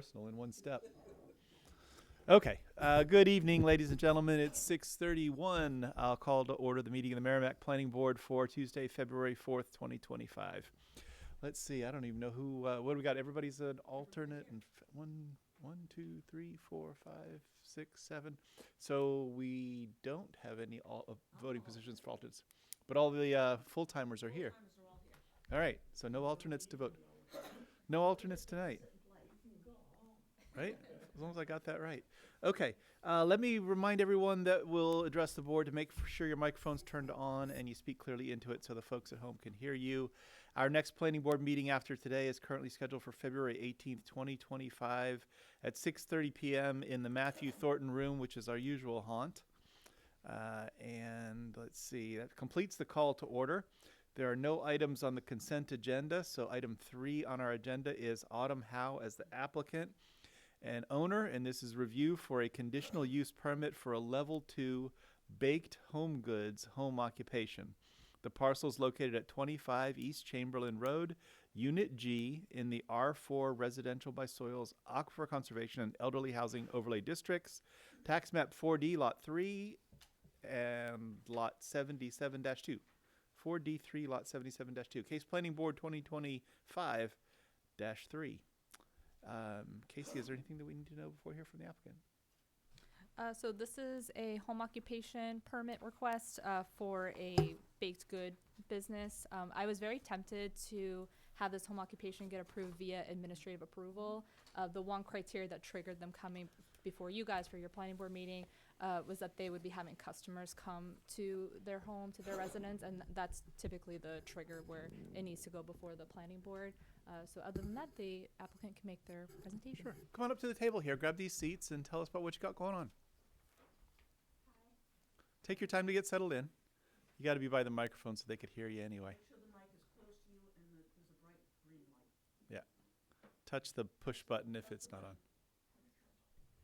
Personal in one step. Okay. Good evening, ladies and gentlemen. It's 6:31. I'll call to order the meeting of the Merrimack Planning Board for Tuesday, February 4th, 2025. Let's see. I don't even know who. What do we got? Everybody's an alternate, and one, two, three, four, five, six, seven. So we don't have any voting positions for alternates, but all the full timers are here. All right. So no alternates to vote. No alternates tonight. Right? As long as I got that right. Okay. Let me remind everyone that we'll address the board to make sure your microphone's turned on and you speak clearly into it so the folks at home can hear you. Our next planning board meeting after today is currently scheduled for February 18th, 2025 at 6:30 p.m. in the Matthew Thornton room, which is our usual haunt. And let's see, that completes the call to order. There are no items on the consent agenda, so item 3 on our agenda is Autumn Howe as the applicant and owner, and this is review for a conditional use permit for a level 2 baked home goods home occupation. The parcel is located at 25 East Chamberlain Road, Unit G, in the R4 Residential by Soils Aquifer Conservation and Elderly Housing Overlay Districts, Tax Map 4D, Lot 3, and Lot 77-2. 4D3, Lot 77-2. Case Planning Board 2025-3. Casey, is there anything that we need to know before we hear from the applicant? So this is a home occupation permit request for a baked good business. I was very tempted to have this home occupation get approved via administrative approval. The one criteria that triggered them coming before you guys for your planning board meeting was that they would be having customers come to their home, to their residence, and that's typically the trigger where it needs to go before the planning board. So other than that, the applicant can make their presentation. Sure. Come on up to the table here. Grab these seats and tell us about what you got going on. Take your time to get settled in. You got to be by the microphone so they could hear you anyway. Make sure the mic is close to you and there's a bright green light. Yeah. Touch the push button if it's not on.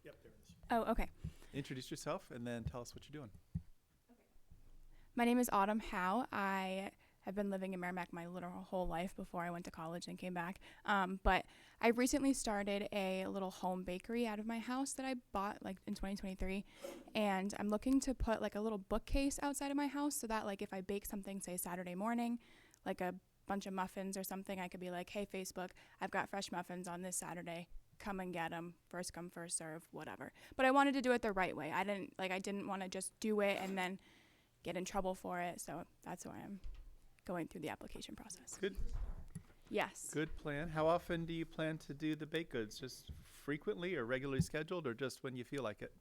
Yep, there it is. Oh, okay. Introduce yourself and then tell us what you're doing. My name is Autumn Howe. I have been living in Merrimack my whole life before I went to college and came back. But I recently started a little home bakery out of my house that I bought like in 2023. And I'm looking to put like a little bookcase outside of my house so that like if I bake something, say Saturday morning, like a bunch of muffins or something, I could be like, hey, Facebook, I've got fresh muffins on this Saturday. Come and get them. First come, first serve, whatever. But I wanted to do it the right way. I didn't want to just do it and then get in trouble for it. So that's why I'm going through the application process. Good. Yes. Good plan. How often do you plan to do the baked goods? Just frequently or regularly scheduled or just when you feel like it?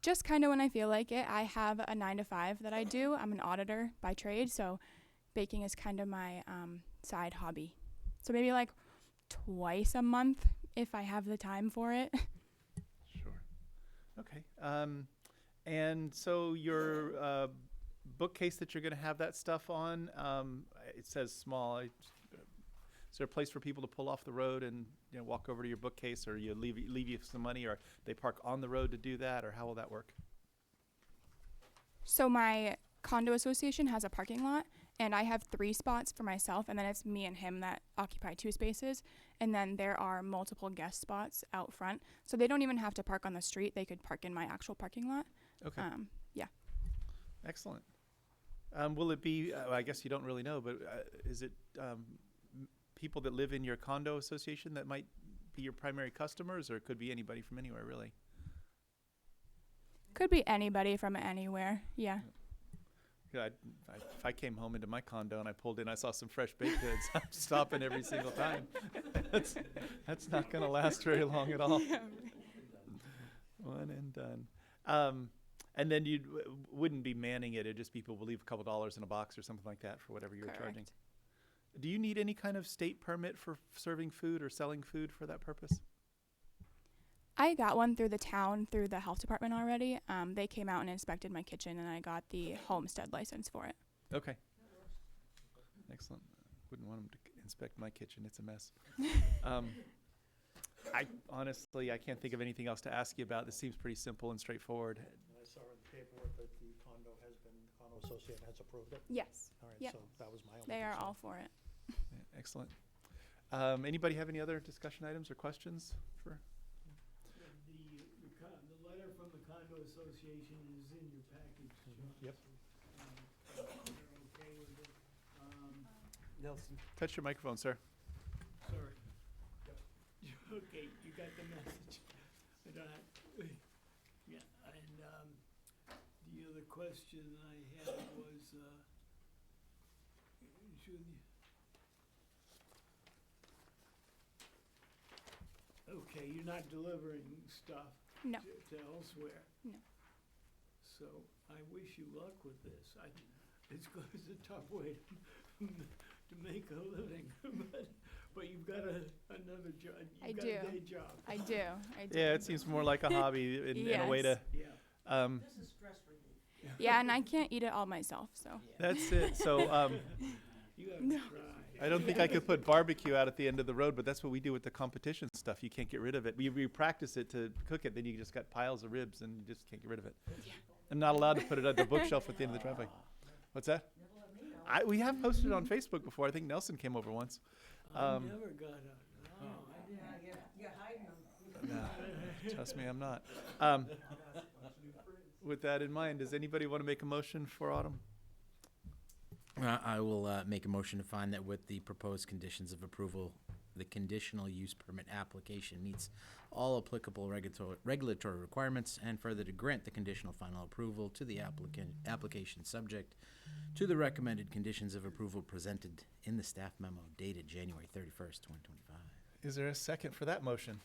Just kind of when I feel like it. I have a 9-to-5 that I do. I'm an auditor by trade, so baking is kind of my side hobby. So maybe like twice a month if I have the time for it. Sure. Okay. And so your bookcase that you're going to have that stuff on, it says small. Is there a place for people to pull off the road and walk over to your bookcase, or you leave you some money, or they park on the road to do that, or how will that work? So my condo association has a parking lot, and I have 3 spots for myself, and then it's me and him that occupy 2 spaces, and then there are multiple guest spots out front, so they don't even have to park on the street. They could park in my actual parking lot. Okay. Yeah. Excellent. Will it be, I guess you don't really know, but is it people that live in your condo association that might be your primary customers, or it could be anybody from anywhere, really? Could be anybody from anywhere. Yeah. Yeah, if I came home into my condo and I pulled in, I saw some fresh baked goods, I'm stopping every single time. That's not going to last very long at all. One and done. And then you wouldn't be manning it. It'd just people will leave a couple dollars in a box or something like that for whatever you're charging. Do you need any kind of state permit for serving food or selling food for that purpose? I got one through the town, through the health department already. They came out and inspected my kitchen, and I got the homestead license for it. Okay. Excellent. Wouldn't want them to inspect my kitchen. It's a mess. I honestly can't think of anything else to ask you about. This seems pretty simple and straightforward. I saw in the paperwork that the condo association has approved it. Yes. All right, Yep. so that was my only They are concern. all for it. Yeah, excellent. Anybody have any other discussion items or questions for condo association is in your package, John. Yep. So, you're okay with it. Nelson. Touch your microphone, sir. Sorry. Okay, you got the message. I don't have, yeah, and, the other question I had was, should you? Okay, you're not delivering stuff No. to elsewhere. No. So I wish you luck with this. It's a tough way to make a living, but you've got another job. I You've got a do. day job. I do. I do. Yeah, it seems more like a hobby in a way to. Yes. Yeah. This is stress relief. Yeah, and I can't eat it all myself, so. That's it. So You have No. to try. I don't think I could put barbecue out at the end of the road, but that's what we do with the competition stuff. You can't get rid of it. We practice it to cook it, then you just got piles of ribs and you just can't get rid of it. I'm not allowed to put it at the bookshelf at the end of the driveway. What's that? Never let me know. We have posted it on Facebook before. I think Nelson came over once. I Um, never got a, no, I didn't. Yeah, you're hiding them. No, trust me, I'm not. With that in mind, does anybody want to make a motion for Autumn? I will make a motion to find that with the proposed conditions of approval, the conditional use permit application meets all applicable regulatory requirements, and further to grant the conditional final approval to the application subject to the recommended conditions of approval presented in the staff memo dated January 31st, 2025. Is there a second for that motion?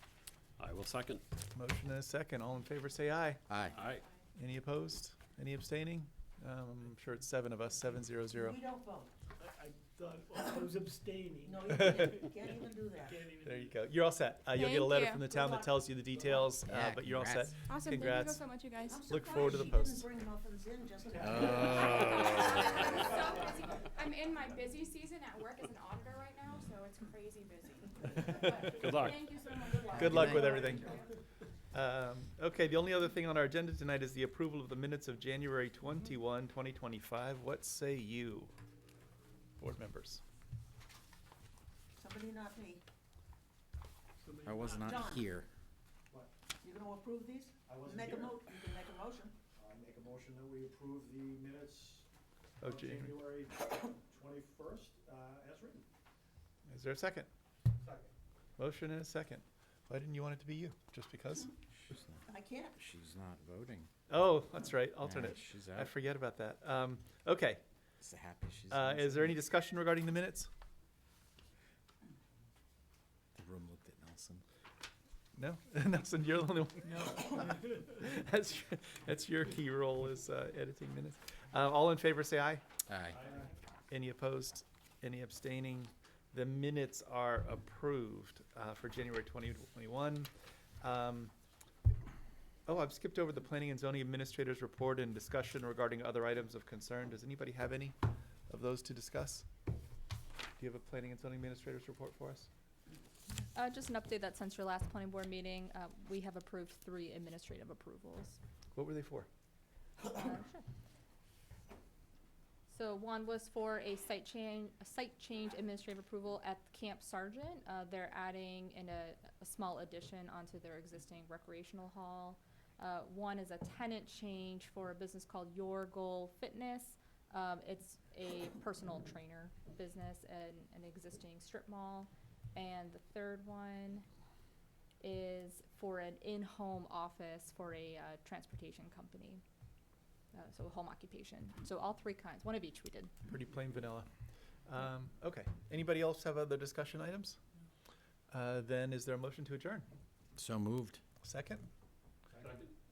I will second. Motion and a second. All in favor, say aye. Aye. Aye. Any opposed? Any abstaining? I'm sure it's 7 of us, 7-0-0. We don't vote. I thought, well, I was abstaining. No, you can't. You can't even do that. Can't even There do you go. You're all set. You'll get a Thank letter you. from the town that tells you the details, Yeah, but you're all set. congrats. Awesome. Congrats. Thank you so much, you guys. I'm Look forward to the surprised posts. she didn't bring muffins in just to. I'm so busy. I'm in my busy season at work as an auditor right now, so it's crazy busy. But Good luck. Thank you so much. Good luck night. with everything. Okay, the only other thing on our agenda tonight is the approval of the minutes of January 21, 2025. What say you, board members? Somebody not me. somebody I was not John. here. You gonna approve these? I wasn't Make a here. You can make a motion. I make a motion that we approve the minutes Oh, of January 21st, as written. Is there a second? Second. Motion and a second. Why didn't you want it to be you? Just because? I can't. She's not voting. Oh, that's right, alternate. She's I out. forget about that. Okay, It's happy she's. is there any discussion regarding the minutes? The room looked at Nelson. No? Nelson, you're the only one. That's your key role is editing minutes. All in favor, say aye. Aye. Any opposed? Any abstaining? The minutes are approved for January 2021. I've skipped over the Planning and Zoning Administrator's report and discussion regarding other items of concern. Does anybody have any of those to discuss? Do you have a Planning and Zoning Administrator's report for us? Just an update that since your last planning board meeting, we have approved 3 administrative approvals. What were they for? Sure. So one was for a site change administrative approval at Camp Sargent. They're adding in a small addition onto their existing recreational hall. One is a tenant change for a business called Your Goal Fitness. It's a personal trainer business in an existing strip mall. And the third one is for an in-home office for a transportation company. So home occupation. So all 3 kinds, one of each we did. Pretty plain vanilla. Okay. Anybody else have other discussion items? Then is there a motion to adjourn? So moved. Second?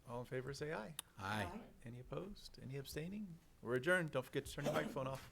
All in favor, say aye. Aye. Any opposed? Any abstaining? We're adjourned. Don't forget to turn your microphone off.